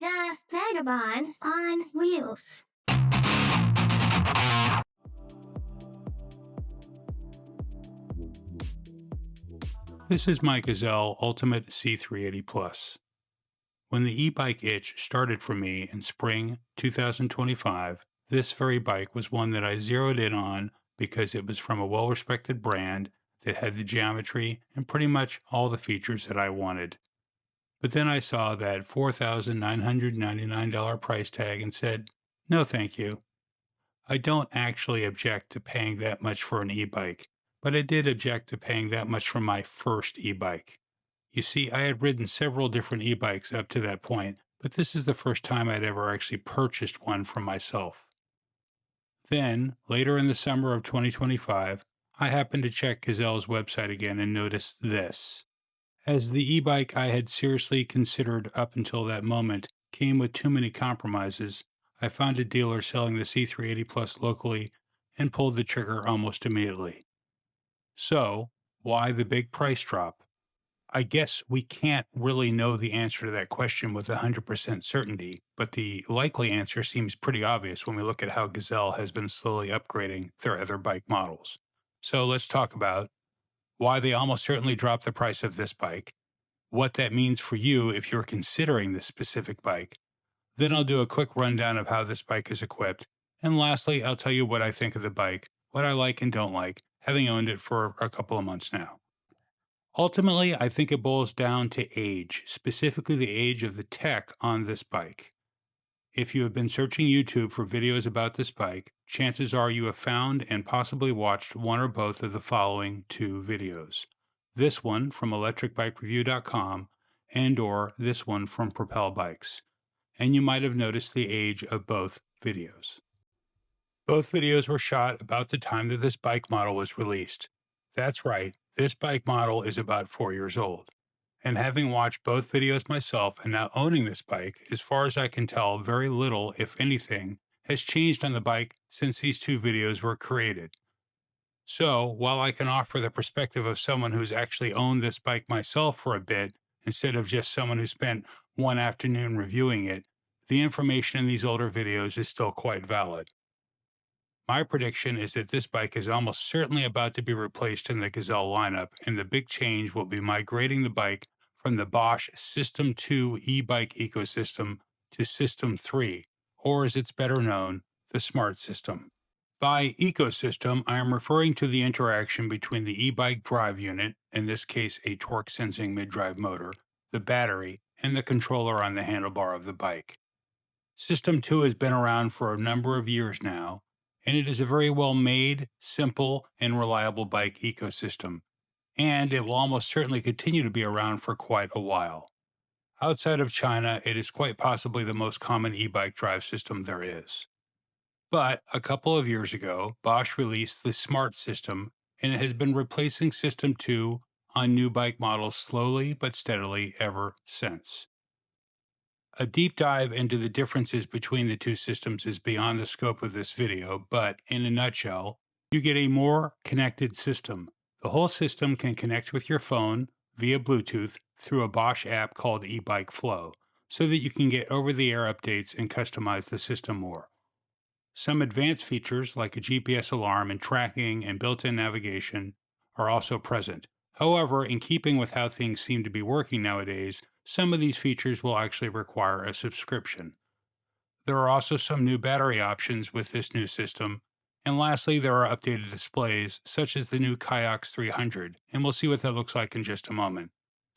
The Vagabond on Wheels. This is my Gazelle Ultimate C380 Plus. When the e-bike itch started for me in spring 2025, this very bike was one that I zeroed in on because it was from a well-respected brand that had the geometry and pretty much all the features that I wanted. But then I saw that $4,999 price tag and said, no thank you. I don't actually object to paying that much for an e-bike, but I did object to paying that much for my first e-bike. You see, I had ridden several different e-bikes up to that point, but this is the first time I'd ever actually purchased one for myself. Then, later in the summer of 2025, I happened to check Gazelle's website again and noticed this. As the e-bike I had seriously considered up until that moment came with too many compromises, I found a dealer selling the C380 Plus locally and pulled the trigger almost immediately. So, why the big price drop? I guess we can't really know the answer to that question with 100% certainty, but the likely answer seems pretty obvious when we look at how Gazelle has been slowly upgrading their other bike models. So let's talk about why they almost certainly dropped the price of this bike, what that means for you if you're considering this specific bike. Then I'll do a quick rundown of how this bike is equipped, and lastly, I'll tell you what I think of the bike, what I like and don't like, having owned it for a couple of months now. Ultimately, I think it boils down to age, specifically the age of the tech on this bike. If you have been searching YouTube for videos about this bike, chances are you have found and possibly watched one or both of the following two videos. This one from electricbikereview.com and or this one from Propel Bikes. And you might have noticed the age of both videos. Both videos were shot about the time that this bike model was released. That's right, this bike model is about 4 years old. And having watched both videos myself and now owning this bike, as far as I can tell, very little, if anything, has changed on the bike since these two videos were created. So, while I can offer the perspective of someone who's actually owned this bike myself for a bit, instead of just someone who spent one afternoon reviewing it, the information in these older videos is still quite valid. My prediction is that this bike is almost certainly about to be replaced in the Gazelle lineup, and the big change will be migrating the bike from the Bosch System 2 e-bike ecosystem to System 3, or as it's better known, the Smart System. By ecosystem, I am referring to the interaction between the e-bike drive unit, in this case a torque-sensing mid-drive motor, the battery, and the controller on the handlebar of the bike. System 2 has been around for a number of years now, and it is a very well made, simple, and reliable bike ecosystem, and it will almost certainly continue to be around for quite a while. Outside of China, it is quite possibly the most common e-bike drive system there is. But a couple of years ago, Bosch released the Smart System, and it has been replacing System 2 on new bike models slowly but steadily ever since. A deep dive into the differences between the two systems is beyond the scope of this video, but in a nutshell, you get a more connected system. The whole system can connect with your phone via Bluetooth through a Bosch app called eBike Flow, so that you can get over-the-air updates and customize the system more. Some advanced features like a GPS alarm and tracking and built-in navigation are also present. However, in keeping with how things seem to be working nowadays, some of these features will actually require a subscription. There are also some new battery options with this new system. And lastly, there are updated displays, such as the new Kiox 300, and we'll see what that looks like in just a moment.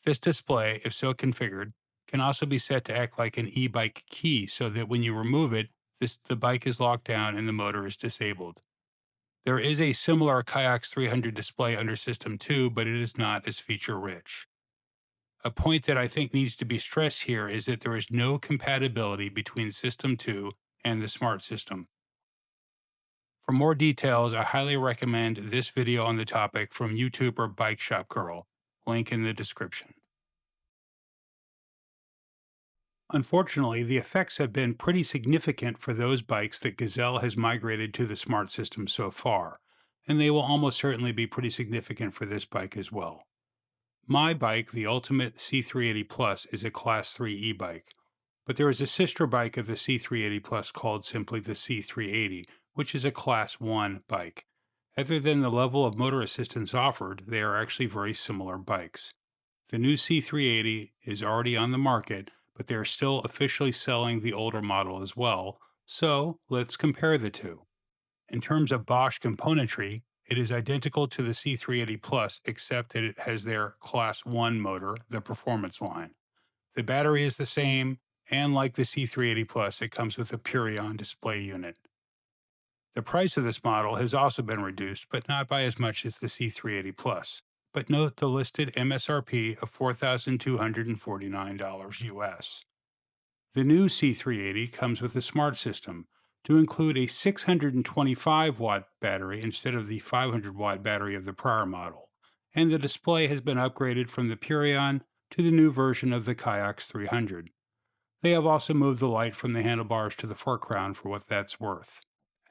This display, if so configured, can also be set to act like an e-bike key so that when you remove it, the bike is locked down and the motor is disabled. There is a similar Kiox 300 display under System 2, but it is not as feature-rich. A point that I think needs to be stressed here is that there is no compatibility between System 2 and the Smart System. For more details, I highly recommend this video on the topic from YouTuber Bike Shop Girl, link in the description. Unfortunately, the effects have been pretty significant for those bikes that Gazelle has migrated to the Smart System so far, and they will almost certainly be pretty significant for this bike as well. My bike, the Ultimate C380 Plus, is a Class 3 e-bike. But there is a sister bike of the C380 Plus called simply the C380, which is a Class 1 bike. Other than the level of motor assistance offered, they are actually very similar bikes. The new C380 is already on the market, but they are still officially selling the older model as well. So let's compare the two. In terms of Bosch componentry, it is identical to the C380 Plus, except that it has their Class 1 motor, the performance line. The battery is the same, and like the C380 Plus, it comes with a Purion display unit. The price of this model has also been reduced, but not by as much as the C380 Plus. But note the listed MSRP of $4,249 US. The new C380 comes with a Smart System to include a 625-watt battery instead of the 500-watt battery of the prior model, and the display has been upgraded from the Purion to the new version of the Kayaks 300. They have also moved the light from the handlebars to the foreground for what that's worth.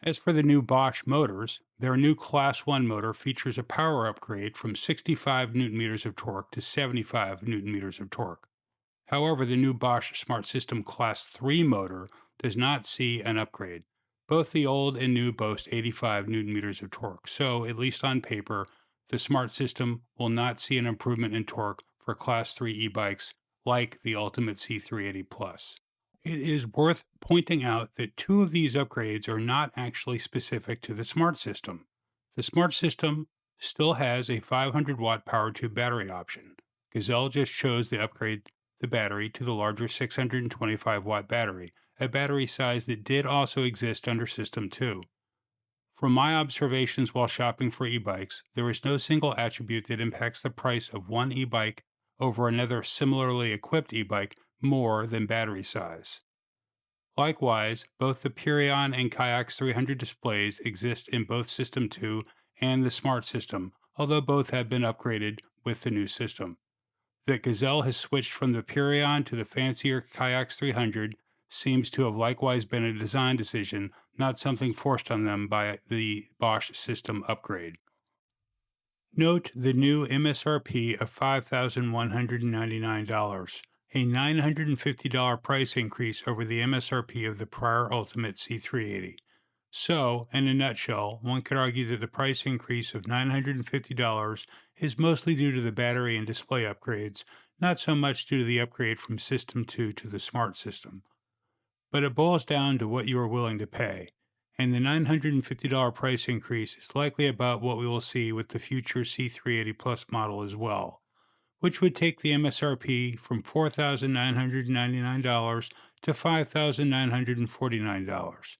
As for the new Bosch motors, their new Class 1 motor features a power upgrade from 65 newton meters of torque to 75 newton meters of torque. However, the new Bosch Smart System Class 3 motor does not see an upgrade. Both the old and new boast 85 newton meters of torque, so, at least on paper, the Smart System will not see an improvement in torque for Class 3 e-bikes like the Ultimate C380 Plus. It is worth pointing out that two of these upgrades are not actually specific to the Smart System. The Smart System still has a 500-watt power tube battery option. Gazelle just chose to upgrade the battery to the larger 625-watt battery, a battery size that did also exist under System 2. From my observations while shopping for e-bikes, there is no single attribute that impacts the price of one e-bike over another similarly equipped e-bike more than battery size. Likewise, both the Purion and Kayaks 300 displays exist in both System 2 and the Smart System, although both have been upgraded with the new system. That Gazelle has switched from the Purion to the fancier Kayaks 300 seems to have likewise been a design decision, not something forced on them by the Bosch system upgrade. Note the new MSRP of $5,199, a $950 price increase over the MSRP of the prior Ultimate C380. So, in a nutshell, one could argue that the price increase of $950 is mostly due to the battery and display upgrades, not so much due to the upgrade from System 2 to the Smart System. But it boils down to what you are willing to pay, and the $950 price increase is likely about what we will see with the future C380 Plus model as well, which would take the MSRP from $4,999 to $5,949.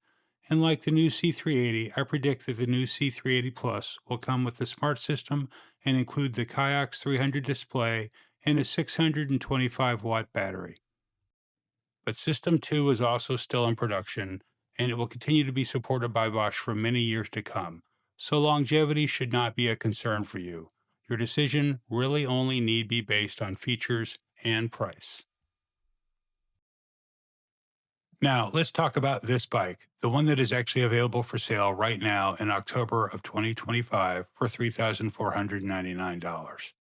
And like the new C380, I predict that the new C380 Plus will come with the Smart System and include the Kayaks 300 display and a 625-watt battery. But System 2 is also still in production, and it will continue to be supported by Bosch for many years to come, so longevity should not be a concern for you. Your decision really only need be based on features and price. Now, let's talk about this bike, the one that is actually available for sale right now in October of 2025 for $3,499.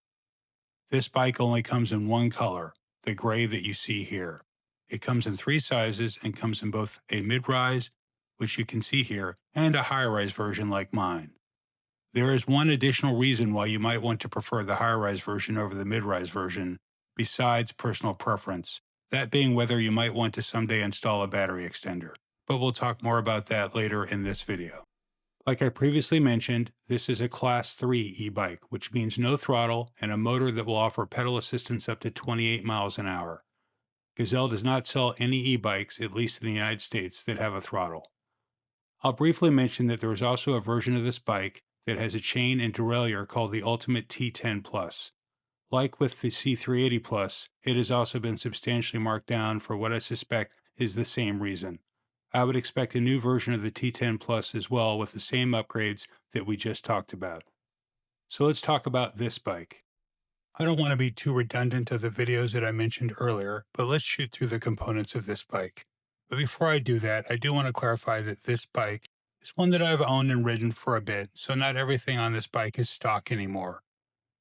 This bike only comes in one color, the gray that you see here. It comes in three sizes and comes in both a mid-rise, which you can see here, and a high-rise version like mine. There is one additional reason why you might want to prefer the high-rise version over the mid-rise version, besides personal preference, that being whether you might want to someday install a battery extender. But we'll talk more about that later in this video. Like I previously mentioned, this is a Class 3 e-bike, which means no throttle and a motor that will offer pedal assistance up to 28 miles an hour. Gazelle does not sell any e-bikes, at least in the United States, that have a throttle. I'll briefly mention that there is also a version of this bike that has a chain and derailleur called the Ultimate T10 Plus. Like with the C380 Plus, it has also been substantially marked down for what I suspect is the same reason. I would expect a new version of the T10 Plus as well with the same upgrades that we just talked about. So let's talk about this bike. I don't want to be too redundant of the videos that I mentioned earlier, but let's shoot through the components of this bike. But before I do that, I do want to clarify that this bike is one that I've owned and ridden for a bit, so not everything on this bike is stock anymore.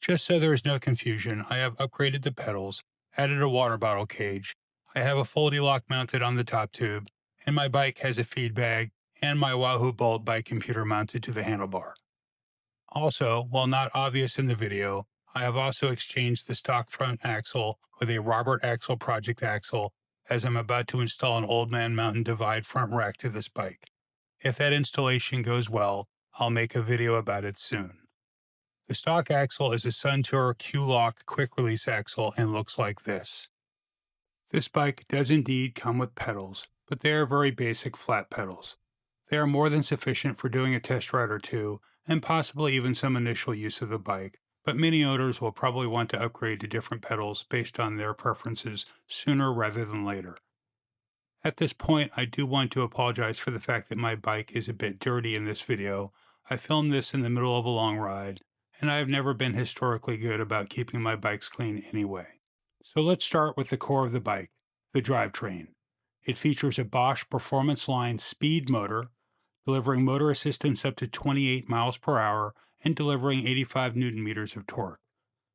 Just so there is no confusion, I have upgraded the pedals, added a water bottle cage, I have a foldy lock mounted on the top tube, and my bike has a feed bag and my Wahoo Bolt bike computer mounted to the handlebar. Also, while not obvious in the video, I have also exchanged the stock front axle with a Robert Axle Project axle, as I'm about to install an Old Man Mountain Divide front rack to this bike. If that installation goes well, I'll make a video about it soon. The stock axle is a Suntour Q-Lock quick release axle and looks like this. This bike does indeed come with pedals, but they are very basic flat pedals. They are more than sufficient for doing a test ride or two, and possibly even some initial use of the bike, but many owners will probably want to upgrade to different pedals based on their preferences sooner rather than later. At this point, I do want to apologize for the fact that my bike is a bit dirty in this video. I filmed this in the middle of a long ride, and I have never been historically good about keeping my bikes clean anyway. So let's start with the core of the bike, the drivetrain. It features a Bosch Performance Line speed motor, delivering motor assistance up to 28 miles per hour and delivering 85 newton meters of torque.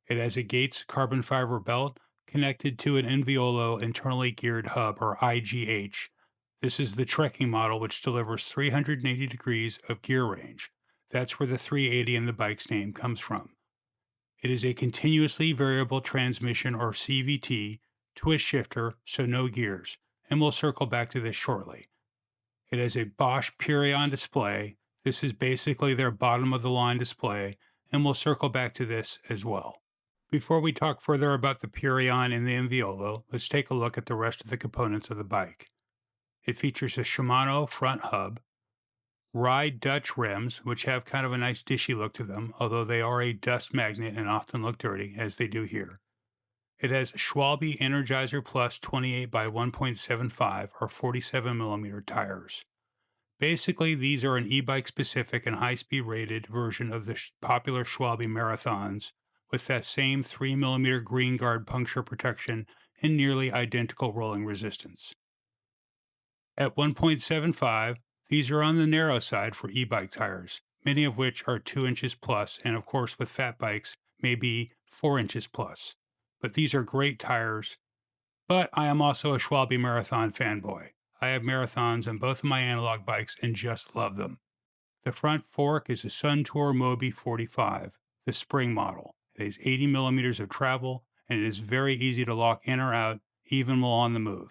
It has a Gates carbon fiber belt connected to an Enviolo internally geared hub, or IGH. This is the trekking model, which delivers 380 degrees of gear range. That's where the 380 in the bike's name comes from. It is a continuously variable transmission, or CVT, twist shifter, so no gears, and we'll circle back to this shortly. It has a Bosch Purion display. This is basically their bottom of the line display, and we'll circle back to this as well. Before we talk further about the Purion and the Enviolo, let's take a look at the rest of the components of the bike. It features a Shimano front hub, Ride Dutch rims, which have kind of a nice dishy look to them, although they are a dust magnet and often look dirty, as they do here. It has Schwalbe Energizer Plus 28 by 1.75 or 47 millimeter tires. Basically, these are an e-bike specific and high-speed rated version of the popular Schwalbe Marathons, with that same 3mm green guard puncture protection and nearly identical rolling resistance. At 1.75, these are on the narrow side for e-bike tires, many of which are 2 inches plus, and of course with fat bikes, may be 4 inches plus. But these are great tires. But I am also a Schwalbe Marathon fanboy. I have Marathons on both of my analog bikes and just love them. The front fork is a Suntour Mobi 45, the spring model. It has 80 millimeters of travel, and it is very easy to lock in or out, even while on the move.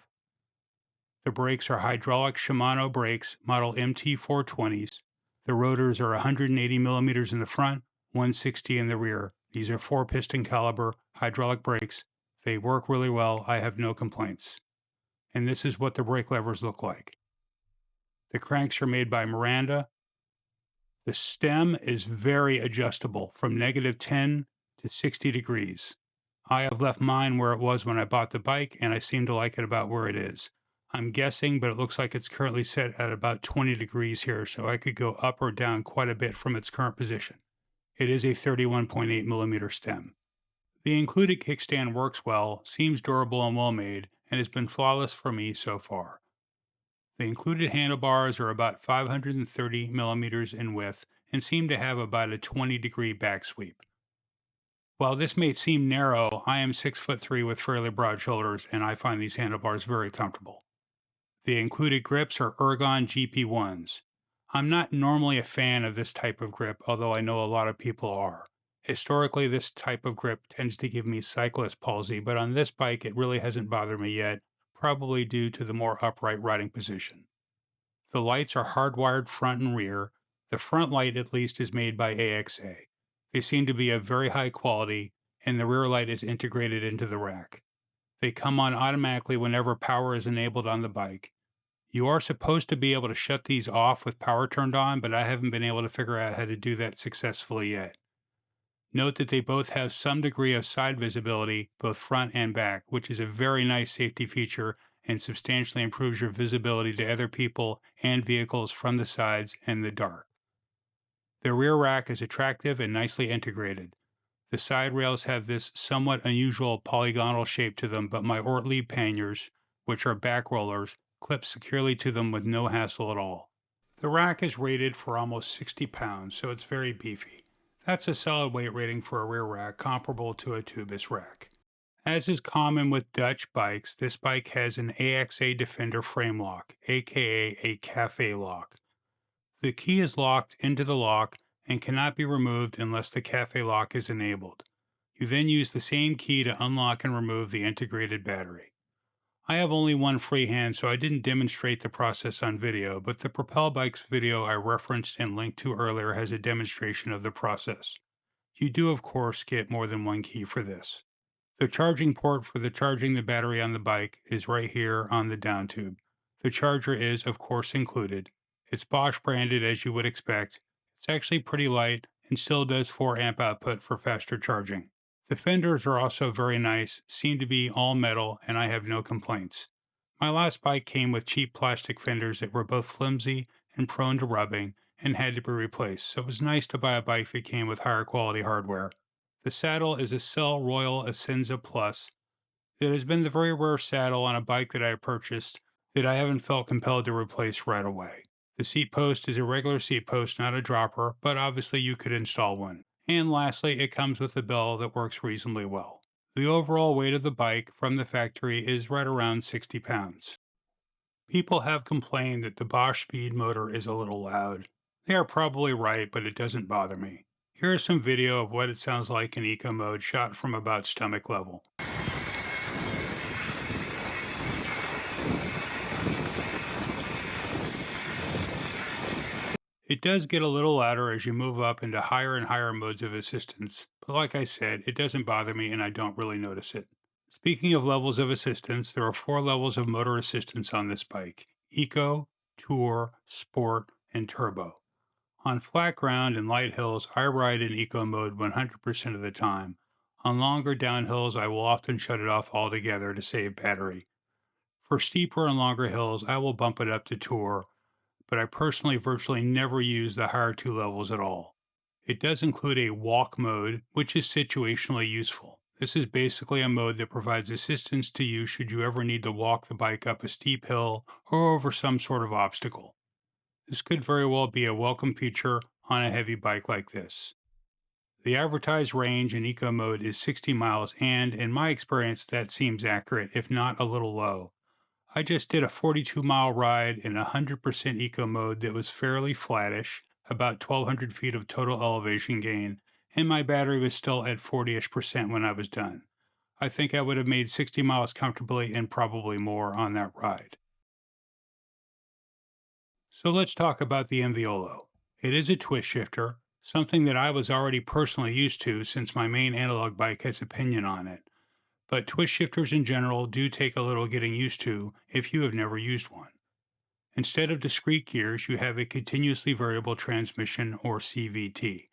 The brakes are hydraulic Shimano brakes, model MT420s. The rotors are 180 millimeters in the front, 160 in the rear. These are 4-piston caliber hydraulic brakes. They work really well. I have no complaints. And this is what the brake levers look like. The cranks are made by Miranda. The stem is very adjustable from -10 to 60 degrees. I have left mine where it was when I bought the bike, and I seem to like it about where it is. I'm guessing, but it looks like it's currently set at about 20 degrees here, so I could go up or down quite a bit from its current position. It is a 31.8 millimeter stem. The included kickstand works well, seems durable and well made, and has been flawless for me so far. The included handlebars are about 530 millimeters in width and seem to have about a 20-degree back sweep. While this may seem narrow, I am 6'3" with fairly broad shoulders, and I find these handlebars very comfortable. The included grips are Ergon GP1s. I'm not normally a fan of this type of grip, although I know a lot of people are. Historically, this type of grip tends to give me cyclist palsy, but on this bike it really hasn't bothered me yet, probably due to the more upright riding position. The lights are hardwired front and rear. The front light, at least, is made by AXA. They seem to be of very high quality, and the rear light is integrated into the rack. They come on automatically whenever power is enabled on the bike. You are supposed to be able to shut these off with power turned on, but I haven't been able to figure out how to do that successfully yet. Note that they both have some degree of side visibility, both front and back, which is a very nice safety feature and substantially improves your visibility to other people and vehicles from the sides and the dark. The rear rack is attractive and nicely integrated. The side rails have this somewhat unusual polygonal shape to them, but my Ortlieb panniers, which are back rollers, clip securely to them with no hassle at all. The rack is rated for almost 60 pounds, so it's very beefy. That's a solid weight rating for a rear rack, comparable to a tubeless rack. As is common with Dutch bikes, this bike has an AXA Defender frame lock, aka a cafe lock. The key is locked into the lock and cannot be removed unless the cafe lock is enabled. You then use the same key to unlock and remove the integrated battery. I have only one free hand, so I didn't demonstrate the process on video, but the Propel Bikes video I referenced and linked to earlier has a demonstration of the process. You do, of course, get more than one key for this. The charging port for charging the battery on the bike is right here on the down tube. The charger is, of course, included. It's Bosch branded as you would expect. It's actually pretty light and still does 4 amp output for faster charging. The fenders are also very nice, seem to be all metal, and I have no complaints. My last bike came with cheap plastic fenders that were both flimsy and prone to rubbing and had to be replaced, so it was nice to buy a bike that came with higher quality hardware. The saddle is a Cell Royal Ascenza Plus. It has been the very rare saddle on a bike that I purchased that I haven't felt compelled to replace right away. The seat post is a regular seat post, not a dropper, but obviously you could install one. And lastly, it comes with a bell that works reasonably well. The overall weight of the bike from the factory is right around 60 pounds. People have complained that the Bosch speed motor is a little loud. They are probably right, but it doesn't bother me. Here is some video of what it sounds like in eco mode shot from about stomach level. It does get a little louder as you move up into higher and higher modes of assistance, but like I said, it doesn't bother me and I don't really notice it. Speaking of levels of assistance, there are 4 levels of motor assistance on this bike: Eco, Tour, Sport, and Turbo. On flat ground and light hills, I ride in Eco mode 100% of the time. On longer downhills, I will often shut it off altogether to save battery. For steeper and longer hills, I will bump it up to Tour, but I personally virtually never use the higher 2 levels at all. It does include a walk mode, which is situationally useful. This is basically a mode that provides assistance to you should you ever need to walk the bike up a steep hill or over some sort of obstacle. This could very well be a welcome feature on a heavy bike like this. The advertised range in eco mode is 60 miles, and in my experience, that seems accurate, if not a little low. I just did a 42-mile ride in 100% eco mode that was fairly flattish, about 1,200 feet of total elevation gain, and my battery was still at 40-ish% when I was done. I think I would have made 60 miles comfortably and probably more on that ride. So let's talk about the Enviolo. It is a twist shifter, something that I was already personally used to since my main analog bike has a pinion on it. But twist shifters in general do take a little getting used to if you have never used one. Instead of discrete gears, you have a continuously variable transmission or CVT.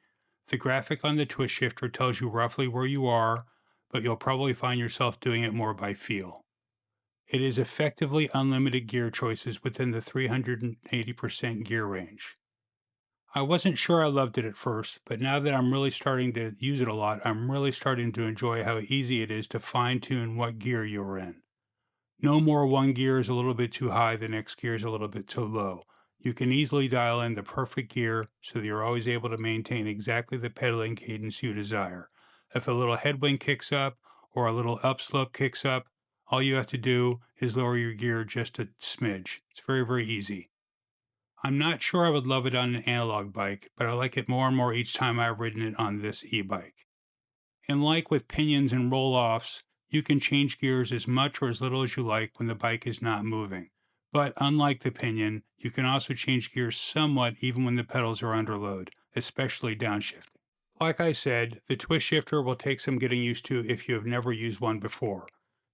The graphic on the twist shifter tells you roughly where you are, but you'll probably find yourself doing it more by feel. It is effectively unlimited gear choices within the 380% gear range. I wasn't sure I loved it at first, but now that I'm really starting to use it a lot, I'm really starting to enjoy how easy it is to fine-tune what gear you're in. No more one gear is a little bit too high, the next gear is a little bit too low. You can easily dial in the perfect gear so that you're always able to maintain exactly the pedaling cadence you desire. If a little headwind kicks up or a little upslope kicks up, all you have to do is lower your gear just a smidge. It's very, very easy. I'm not sure I would love it on an analog bike, but I like it more and more each time I've ridden it on this e-bike. And like with pinions and roll-offs, you can change gears as much or as little as you like when the bike is not moving. But unlike the pinion, you can also change gears somewhat even when the pedals are under load, especially downshifting. Like I said, the twist shifter will take some getting used to if you have never used one before.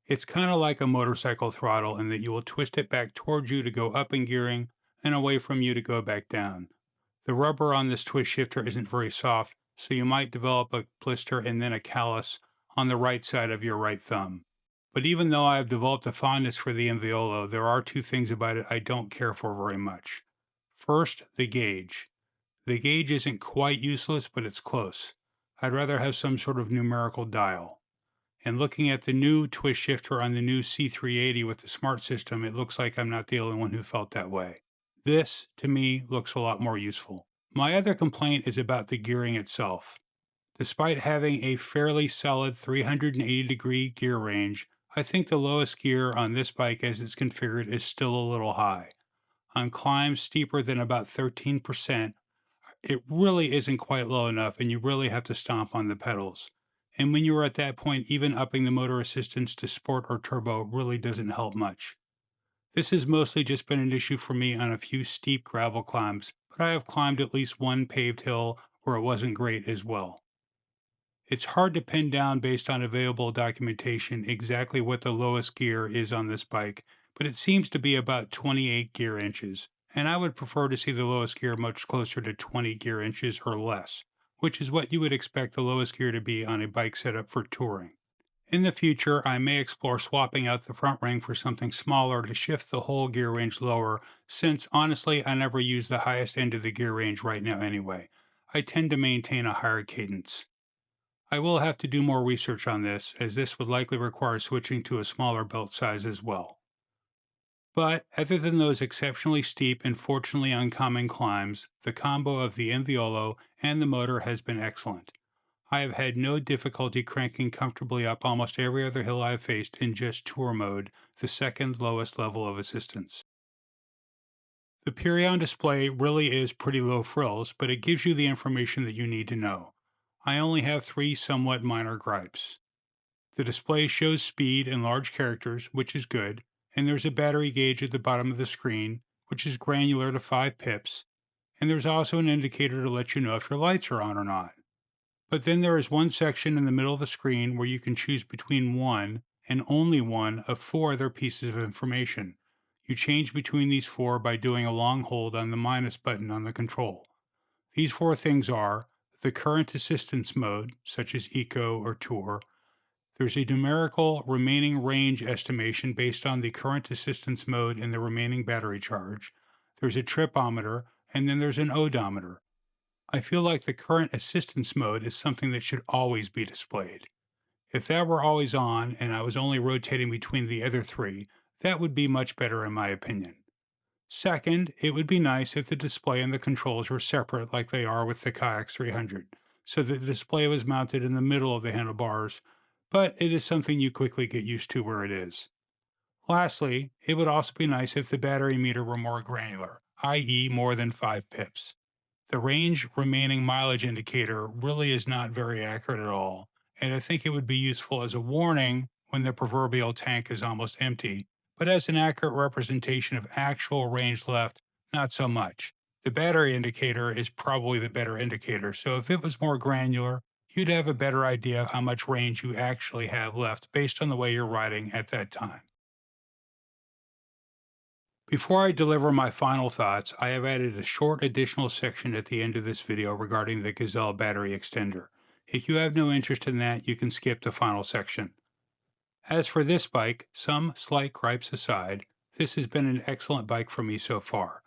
It's kind of like a motorcycle throttle in that you will twist it back towards you to go up in gearing and away from you to go back down. The rubber on this twist shifter isn't very soft, so you might develop a blister and then a callus on the right side of your right thumb. But even though I have developed a fondness for the Enviolo, there are 2 things about it I don't care for very much. First, the gauge. The gauge isn't quite useless, but it's close. I'd rather have some sort of numerical dial. And looking at the new twist shifter on the new C380 with the Smart System, it looks like I'm not the only one who felt that way. This, to me, looks a lot more useful. My other complaint is about the gearing itself. Despite having a fairly solid 380-degree gear range, I think the lowest gear on this bike as it's configured is still a little high. On climbs steeper than about 13%, it really isn't quite low enough and you really have to stomp on the pedals. And when you're at that point, even upping the motor assistance to sport or turbo really doesn't help much. This has mostly just been an issue for me on a few steep gravel climbs, but I have climbed at least one paved hill where it wasn't great as well. It's hard to pin down based on available documentation exactly what the lowest gear is on this bike, but it seems to be about 28 gear inches, and I would prefer to see the lowest gear much closer to 20 gear inches or less, which is what you would expect the lowest gear to be on a bike set up for touring. In the future, I may explore swapping out the front ring for something smaller to shift the whole gear range lower, since honestly, I never use the highest end of the gear range right now anyway. I tend to maintain a higher cadence. I will have to do more research on this, as this would likely require switching to a smaller belt size as well. But other than those exceptionally steep and fortunately uncommon climbs, the combo of the Enviolo and the motor has been excellent. I have had no difficulty cranking comfortably up almost every other hill I have faced in just tour mode, the second lowest level of assistance. The Purion display really is pretty low frills, but it gives you the information that you need to know. I only have three somewhat minor gripes. The display shows speed in large characters, which is good, and there's a battery gauge at the bottom of the screen, which is granular to 5 pips, and there's also an indicator to let you know if your lights are on or not. But then there is one section in the middle of the screen where you can choose between one and only one of 4 other pieces of information. You change between these 4 by doing a long hold on the minus button on the control. These 4 things are the current assistance mode, such as Eco or Tour. There's a numerical remaining range estimation based on the current assistance mode and the remaining battery charge. There's a tripometer, and then there's an odometer. I feel like the current assistance mode is something that should always be displayed. If that were always on and I was only rotating between the other 3, that would be much better in my opinion. Second, it would be nice if the display and the controls were separate like they are with the Kayak 300, so that the display was mounted in the middle of the handlebars, but it is something you quickly get used to where it is. Lastly, it would also be nice if the battery meter were more granular, i.e. more than 5 pips. The range remaining mileage indicator really is not very accurate at all, and I think it would be useful as a warning when the proverbial tank is almost empty, but as an accurate representation of actual range left, not so much. The battery indicator is probably the better indicator, so if it was more granular, you'd have a better idea of how much range you actually have left based on the way you're riding at that time. Before I deliver my final thoughts, I have added a short additional section at the end of this video regarding the Gazelle battery extender. If you have no interest in that, you can skip the final section. As for this bike, some slight gripes aside, this has been an excellent bike for me so far.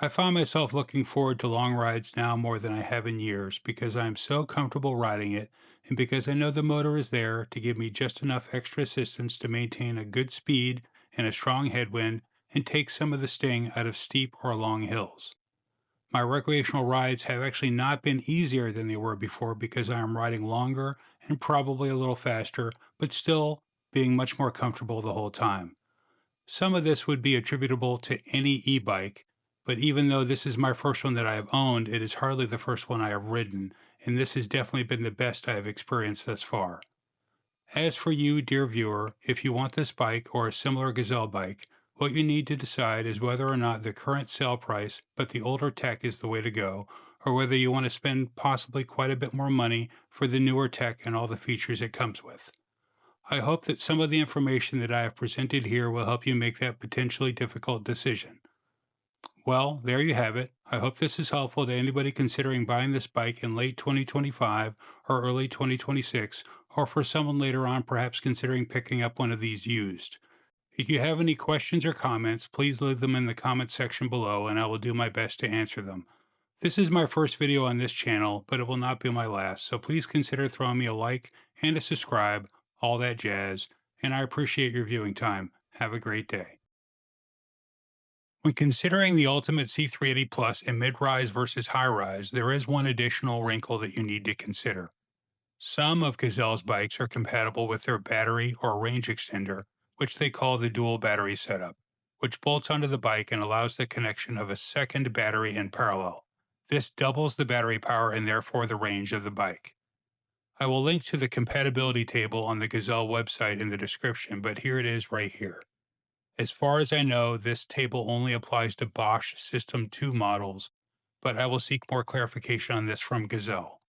I find myself looking forward to long rides now more than I have in years because I am so comfortable riding it and because I know the motor is there to give me just enough extra assistance to maintain a good speed and a strong headwind and take some of the sting out of steep or long hills. My recreational rides have actually not been easier than they were before because I am riding longer and probably a little faster, but still being much more comfortable the whole time. Some of this would be attributable to any e-bike, but even though this is my first one that I have owned, it is hardly the first one I have ridden, and this has definitely been the best I have experienced thus far. As for you, dear viewer, if you want this bike or a similar Gazelle bike, what you need to decide is whether or not the current sale price, but the older tech is the way to go, or whether you want to spend possibly quite a bit more money for the newer tech and all the features it comes with. I hope that some of the information that I have presented here will help you make that potentially difficult decision. Well, there you have it. I hope this is helpful to anybody considering buying this bike in late 2025 or early 2026, or for someone later on perhaps considering picking up one of these used. If you have any questions or comments, please leave them in the comment section below and I will do my best to answer them. This is my first video on this channel, but it will not be my last, so please consider throwing me a like and a subscribe, all that jazz, and I appreciate your viewing time. Have a great day. When considering the Ultimate C380 Plus in mid-rise versus high-rise, there is one additional wrinkle that you need to consider. Some of Gazelle's bikes are compatible with their battery or range extender, which they call the dual battery setup, which bolts onto the bike and allows the connection of a second battery in parallel. This doubles the battery power and therefore the range of the bike. I will link to the compatibility table on the Gazelle website in the description, but here it is right here. As far as I know, this table only applies to Bosch System 2 models, but I will seek more clarification on this from Gazelle.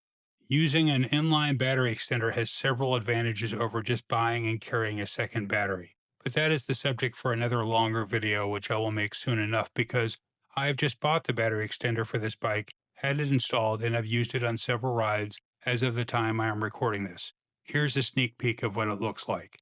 Using an inline battery extender has several advantages over just buying and carrying a second battery, but that is the subject for another longer video, which I will make soon enough because I have just bought the battery extender for this bike, had it installed, and have used it on several rides as of the time I am recording this. Here's a sneak peek of what it looks like.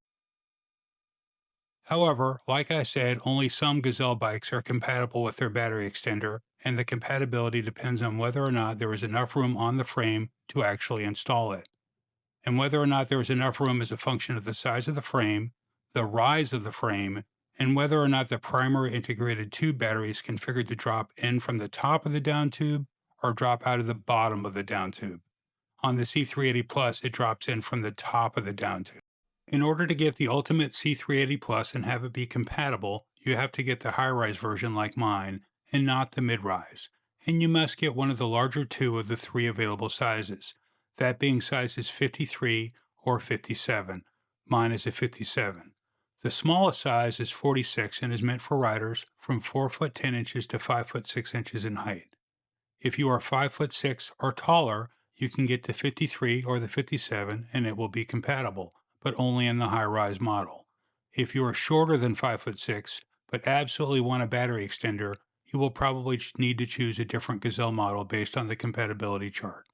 However, like I said, only some Gazelle bikes are compatible with their battery extender, and the compatibility depends on whether or not there is enough room on the frame to actually install it. And whether or not there is enough room is a function of the size of the frame, the rise of the frame, and whether or not the primary integrated tube battery is configured to drop in from the top of the down tube or drop out of the bottom of the down tube. On the C380 Plus, it drops in from the top of the down tube. In order to get the Ultimate C380 Plus and have it be compatible, you have to get the high-rise version like mine, and not the mid-rise. And you must get one of the larger two of the three available sizes, that being sizes 53 or 57. Mine is a 57. The smallest size is 46 and is meant for riders from 4 foot 10 inches to 5 foot 6 inches in height. If you are 5 foot 6 or taller, you can get the 53 or the 57 and it will be compatible, but only in the high-rise model. If you are shorter than 5 foot 6, but absolutely want a battery extender, you will probably need to choose a different Gazelle model based on the compatibility chart.